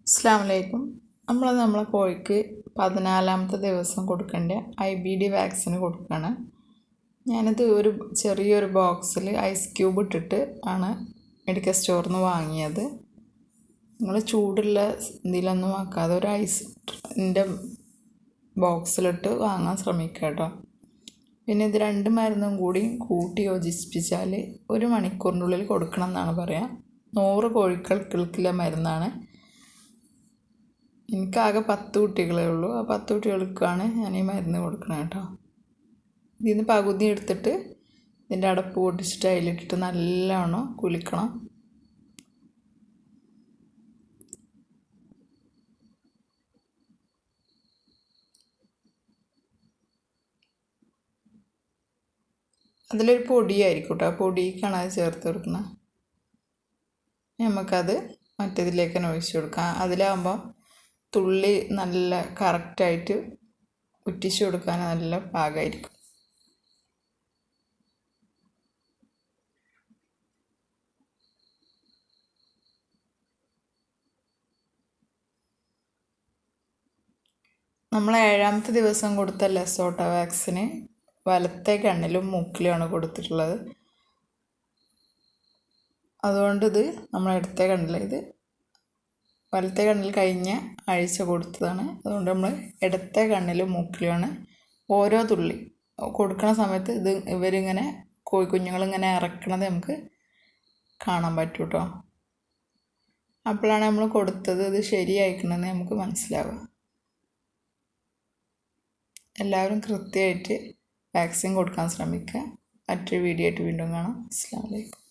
അസ്സലാമു അലൈക്കും. നമ്മളെ കോഴിക്ക് 14-ാമത്തെ ദിവസം കൊടുക്കേണ്ട IBD വാക്സിന് കൊടുക്കുകയാണ്. ഞാനിത് ചെറിയൊരു ബോക്സിൽ ഐസ് ക്യൂബ് ഇട്ടിട്ട് ആണ് മെഡിക്കൽ സ്റ്റോറിൽ നിന്ന് വാങ്ങിയത്. നിങ്ങൾ ചൂടുള്ള ഇതിലൊന്നും ആക്കാതെ ഒരു ഐസിൻ്റെ ബോക്സിലിട്ട് വാങ്ങാൻ ശ്രമിക്കുക കേട്ടോ. പിന്നെ ഇത് 2 മരുന്നും കൂടി കൂട്ടി യോജിപ്പിച്ചാൽ 1 മണിക്കൂറിൻ്റെ ഉള്ളിൽ കൊടുക്കണം എന്നാണ് പറയുക. 100 കോഴികൾക്കുള്ള മരുന്നാണ്. എനിക്കാകെ 10 കുട്ടികളേ ഉള്ളൂ. ആ 10 കുട്ടികൾക്കാണ് ഞാൻ ഈ മരുന്ന് കൊടുക്കണം കേട്ടോ. ഇതിൽ നിന്ന് പകുതി എടുത്തിട്ട് ഇതിൻ്റെ അടപ്പ് പൊട്ടിച്ചിട്ട് അതിലിട്ടിട്ട് നല്ലോണം കുലുക്കണം. അതിലൊരു പൊടിയായിരിക്കും കേട്ടോ. ആ പൊടിക്കാണ് അത് ചേർത്ത് കൊടുക്കുന്നത്. നമുക്കത് മറ്റേതിലേക്ക് തന്നെ ഒഴിച്ചു കൊടുക്കാം. അതിലാകുമ്പോൾ തുള്ളി നല്ല കറക്റ്റായിട്ട് ഉറ്റിച്ചു കൊടുക്കാൻ നല്ല പാകമായിരിക്കും. നമ്മൾ 7-ാമത്തെ ദിവസം കൊടുത്ത ലെസോട്ട വാക്സിന് വലത്തെ കണ്ണിലും മൂക്കിലുമാണ് കൊടുത്തിട്ടുള്ളത്. അതുകൊണ്ട് ഇത് നമ്മൾ ഇടത്തെ കണ്ണിൽ, ഇത് വലത്തെ കണ്ണിൽ കഴിഞ്ഞ ആഴ്ച കൊടുത്തതാണ്. അതുകൊണ്ട് നമ്മൾ ഇടത്തെ കണ്ണിലും മൂക്കിലുമാണ് ഓരോ തുള്ളി കൊടുക്കുന്ന സമയത്ത് ഇവരിങ്ങനെ കോഴിക്കുഞ്ഞുങ്ങളിങ്ങനെ ഇറക്കണത് നമുക്ക് കാണാൻ പറ്റും കേട്ടോ. അപ്പോഴാണ് നമ്മൾ കൊടുത്തത് ഇത് ശരിയായിരിക്കണമെന്ന് നമുക്ക് മനസ്സിലാവുക. എല്ലാവരും കൃത്യമായിട്ട് വാക്സിൻ കൊടുക്കാൻ ശ്രമിക്കുക. മറ്റൊരു വീഡിയോ ആയിട്ട് വീണ്ടും കാണാം. അസ്സലാമു അലൈക്കും.